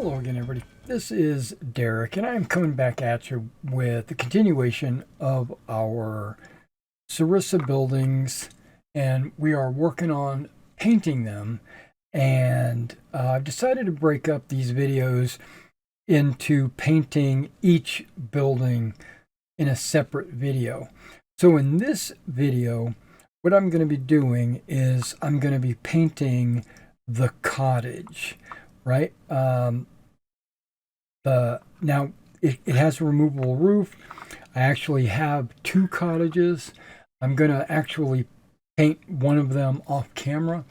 Hello again, everybody. This is Derek, and I'm coming back at you with the continuation of our Sarissa buildings, and we are working on painting them. And I've decided to break up these videos into painting each building in a separate video. So in this video, what I'm going to be doing is I'm going to be painting the cottage, right? Now it has a removable roof. I actually have two cottages. I'm going to actually paint one of them off camera,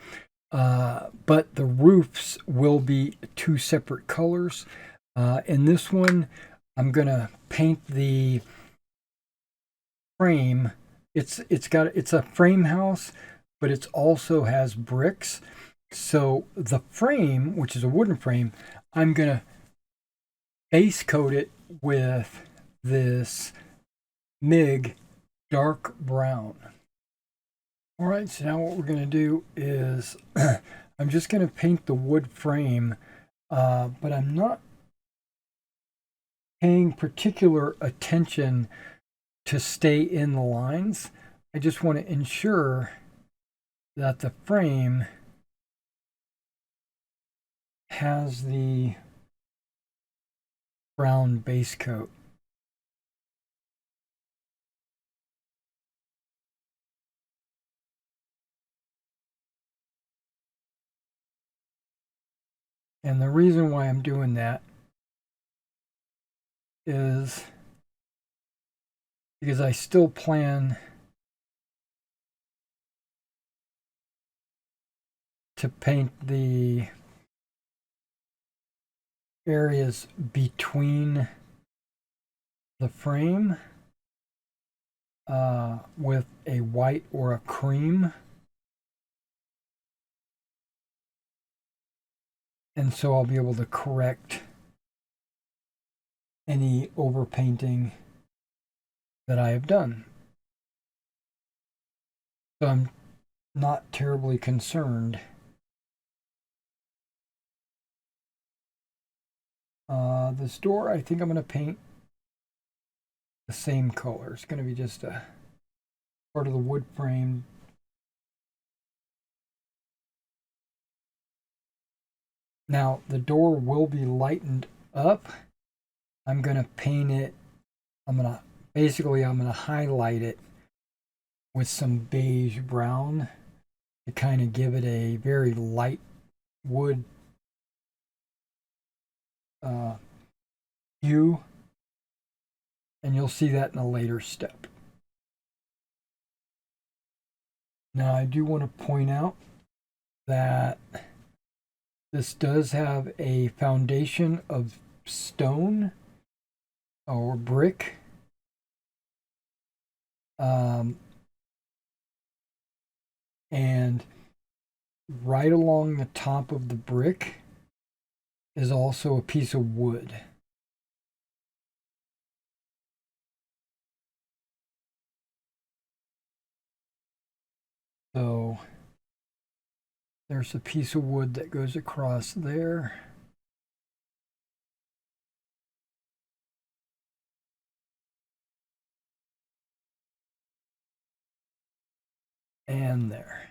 but the roofs will be two separate colors. In this one, I'm going to paint the frame. It's a frame house, but it also has bricks. So the frame, which is a wooden frame, I'm going to base coat it with this MIG dark brown. All right, so now what we're going to do is I'm just going to paint the wood frame, but I'm not paying particular attention to stay in the lines. I just want to ensure that the frame has the brown base coat. And the reason why I'm doing that is because I still plan to paint the areas between the frame with a white or a cream. And so I'll be able to correct any overpainting that I have done. So I'm not terribly concerned. This door, I think I'm going to paint the same color. It's going to be just a part of the wood frame. Now the door will be lightened up. I'm going to paint it. I'm going to highlight it with some beige brown to kind of give it a very light wood hue, and you'll see that in a later step. Now I do want to point out that this does have a foundation of stone or brick. And right along the top of the brick is also a piece of wood. So there's a piece of wood that goes across there. And there.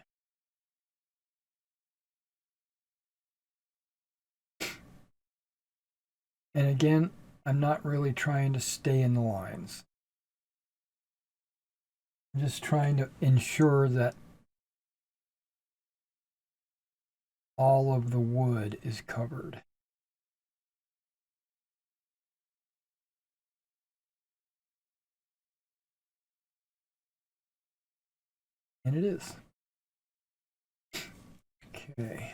And again, I'm not really trying to stay in the lines. I'm just trying to ensure that all of the wood is covered. And it is. Okay.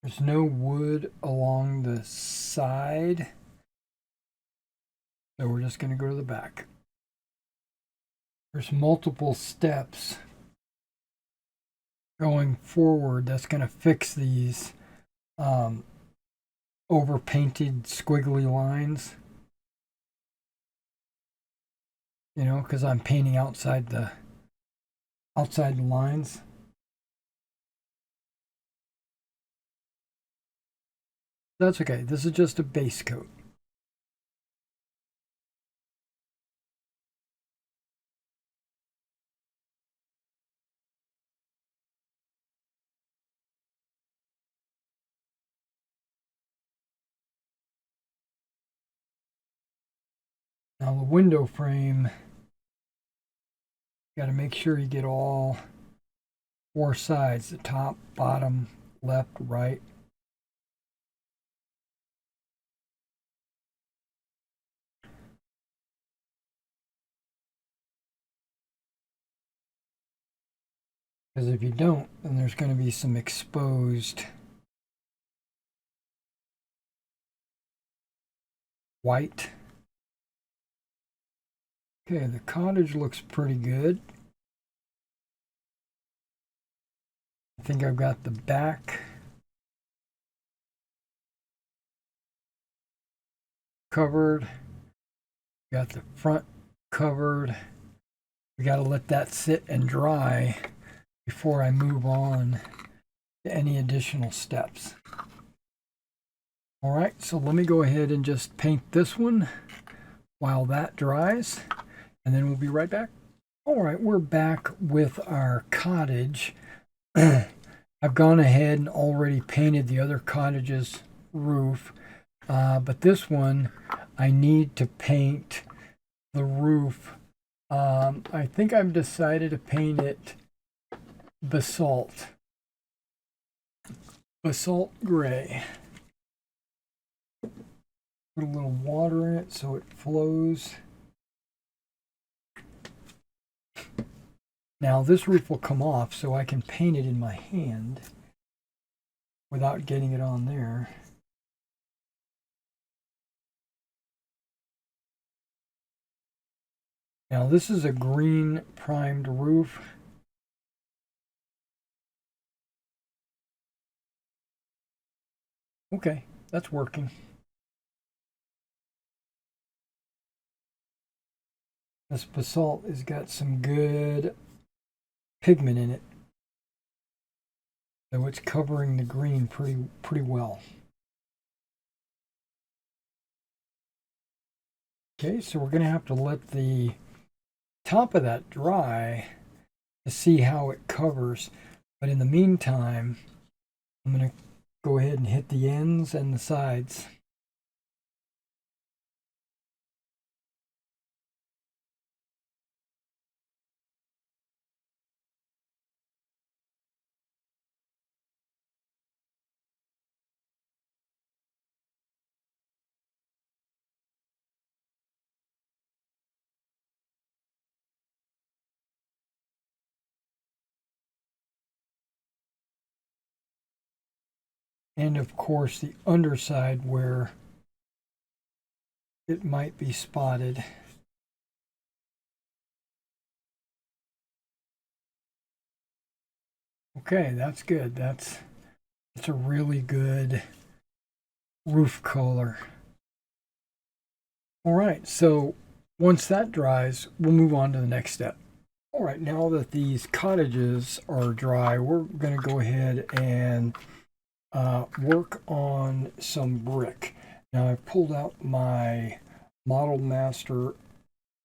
There's no wood along the side, so we're just going to go to the back. There's multiple steps going forward that's going to fix these overpainted squiggly lines. You know, because I'm painting outside the lines. That's okay. This is just a base coat. Now the window frame, got to make sure you get all four sides, the top, bottom, left, right. Because if you don't, then there's going to be some exposed white. Okay, the cottage looks pretty good. I think I've got the back covered, got the front covered. We got to let that sit and dry before I move on to any additional steps. All right, so let me go ahead and just paint this one while that dries, and then we'll be right back. All right, we're back with our cottage. I've gone ahead and already painted the other cottage's roof, but this one I need to paint the roof. I think I've decided to paint it basalt gray. Put a little water in it so it flows. Now this roof will come off so I can paint it in my hand without getting it on there. Now this is a green primed roof. Okay, that's working. This basalt has got some good pigment in it, so it's covering the green pretty well. Okay, so we're going to have to let the top of that dry to see how it covers, but in the meantime I'm going to go ahead and hit the ends and the sides. And of course the underside where it might be spotted. Okay, that's good. That's a really good roof color. All right, so once that dries, we'll move on to the next step. All right, now that these cottages are dry, we're going to go ahead and work on some brick. Now I've pulled out my Model Master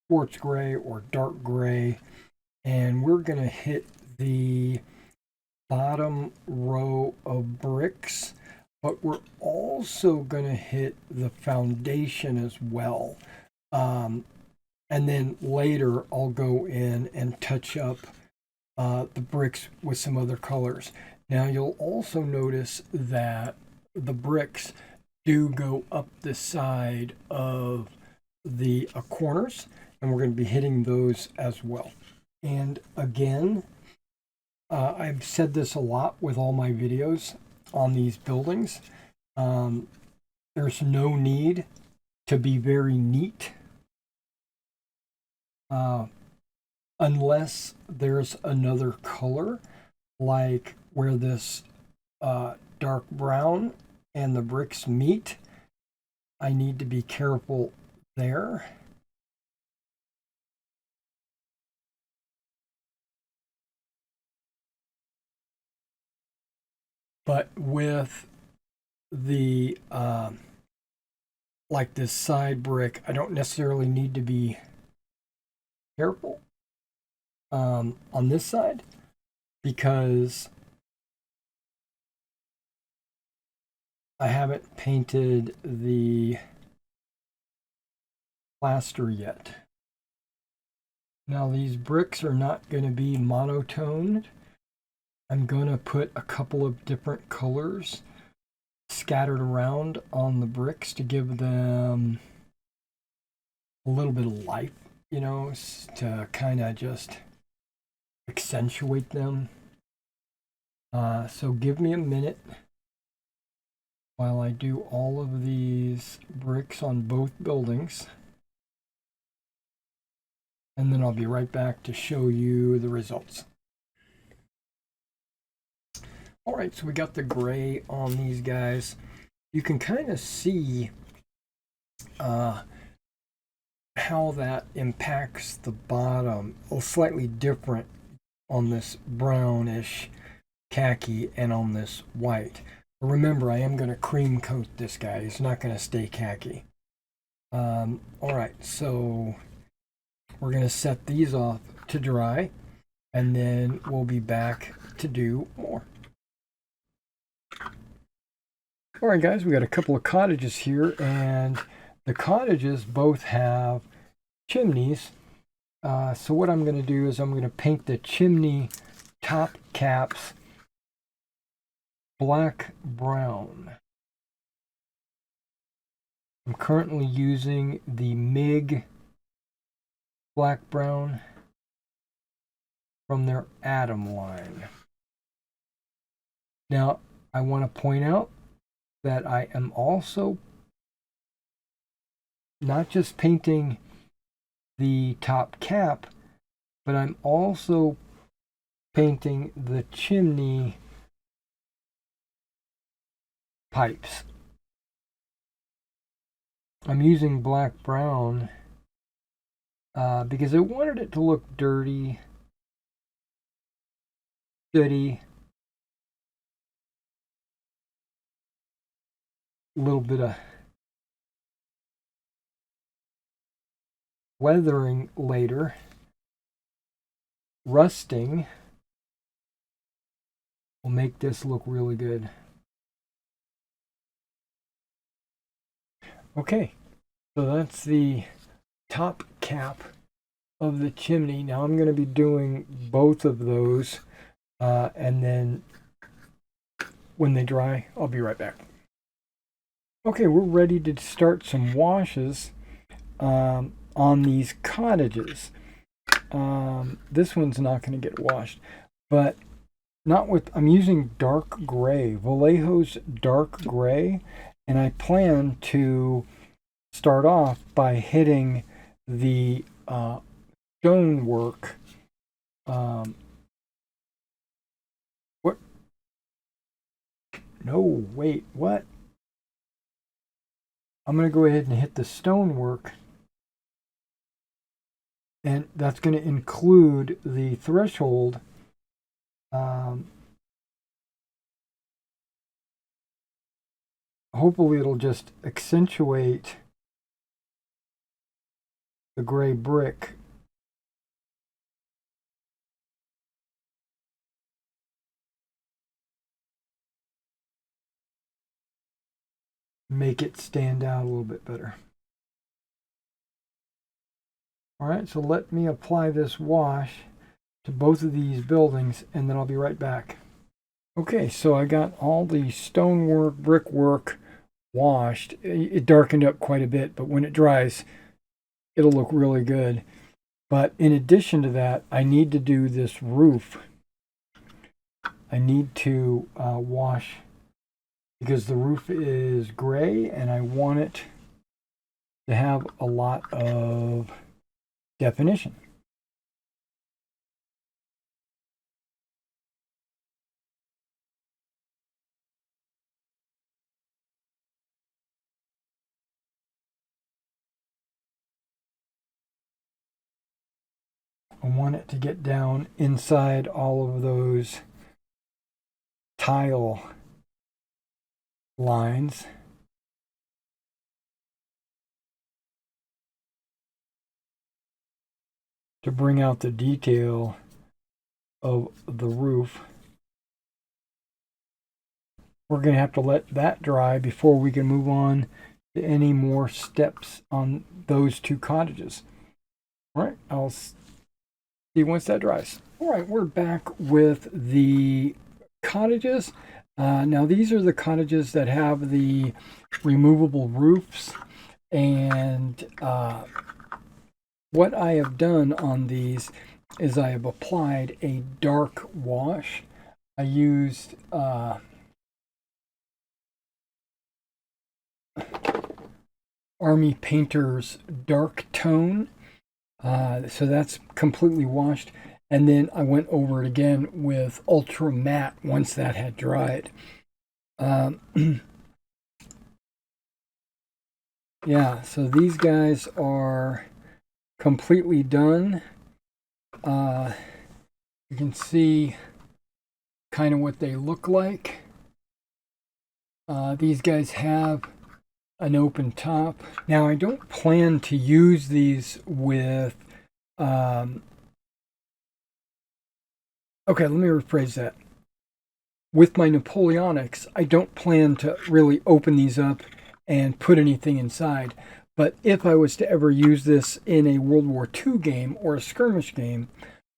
quartz gray or dark gray, and we're going to hit the bottom row of bricks, but we're also going to hit the foundation as well. And then later I'll go in and touch up the bricks with some other colors. Now you'll also notice that the bricks do go up the side of the corners, and we're going to be hitting those as well. And again, I've said this a lot with all my videos on these buildings. There's no need to be very neat unless there's another color, like where this dark brown and the bricks meet. I need to be careful there. But with the like this side brick, I don't necessarily need to be careful on this side because I haven't painted the plaster yet. Now these bricks are not going to be monotoned. I'm going to put a couple of different colors scattered around on the bricks to give them a little bit of life, you know, to kind of just accentuate them. So give me a minute while I do all of these bricks on both buildings. And then I'll be right back to show you the results. All right, so we got the gray on these guys. You can kind of see how that impacts the bottom. Slightly different on this brownish khaki and on this white. But remember, I am going to cream coat this guy. It's not going to stay khaki. All right, so we're going to set these off to dry, and then we'll be back to do more. All right, guys, we got a couple of cottages here, and the cottages both have chimneys. So what I'm going to do is I'm going to paint the chimney top caps black brown. I'm currently using the MIG black brown from their Atom line. Now, I want to point out that I am also not just painting the top cap, but I'm also painting the chimney pipes. I'm using black brown because I wanted it to look dirty, a little bit of weathering later, rusting will make this look really good. Okay, so that's the top cap of the chimney. Now I'm going to be doing both of those, and then when they dry, I'll be right back. Okay, we're ready to start some washes on these cottages. This one's not going to get washed, but not with, I'm using dark gray, Vallejo's dark gray, and I plan to start off by hitting the stonework. What? No, wait, what? I'm going to go ahead and hit the stonework, and that's going to include the threshold. Hopefully it'll just accentuate the gray brick. Make it stand out a little bit better. All right, so let me apply this wash to both of these buildings, and then I'll be right back. Okay, so I got all the stonework, brickwork washed. It darkened up quite a bit, but when it dries, it'll look really good. But in addition to that, I need to do this roof. I need to wash because the roof is gray and I want it to have a lot of definition. I want it to get down inside all of those tile lines. To bring out the detail of the roof. We're going to have to let that dry before we can move on to any more steps on those two cottages. All right, I'll see once that dries. All right, we're back with the cottages. Now, these are the cottages that have the removable roofs, and what I have done on these is I have applied a dark wash. I used Army Painter's dark tone, so that's completely washed. And then I went over it again with ultra matte once that had dried. Yeah, so these guys are completely done. You can see kind of what they look like. These guys have an open top. Now, I don't plan to use these with okay, let me rephrase that. With my Napoleonics, I don't plan to really open these up and put anything inside. But if I was to ever use this in a World War II game or a skirmish game,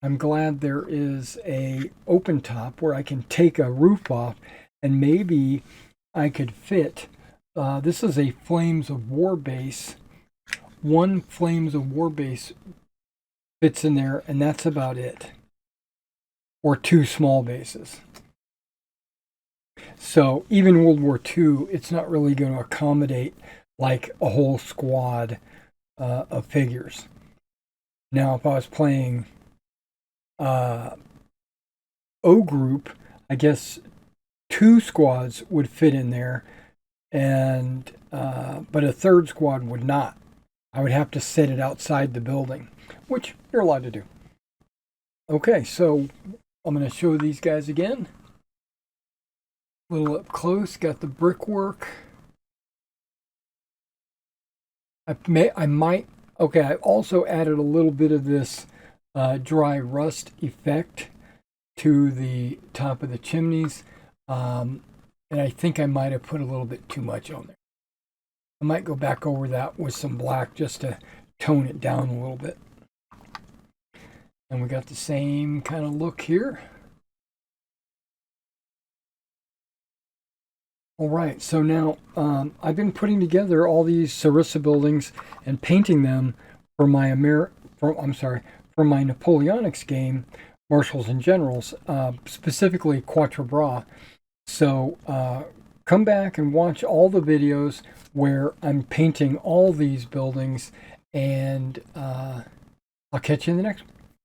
I'm glad there is a open top where I can take a roof off, and maybe I could fit. This is a Flames of War base. One Flames of War base fits in there, and that's about it. Or two small bases. So even World War II, it's not really going to accommodate like a whole squad of figures. Now, if I was playing O group, I guess two squads would fit in there, and but a third squad would not. I would have to set it outside the building, which you're allowed to do. Okay, so I'm going to show these guys again. A little up close, got the brickwork. I also added a little bit of this dry rust effect to the top of the chimneys. And I think I might have put a little bit too much on there. I might go back over that with some black just to tone it down a little bit. And we got the same kind of look here. All right, so now I've been putting together all these Sarissa buildings and painting them for my for my Napoleonics game, Marshals and Generals, specifically Quatre Bras. So come back and watch all the videos where I'm painting all these buildings, and I'll catch you in the next one.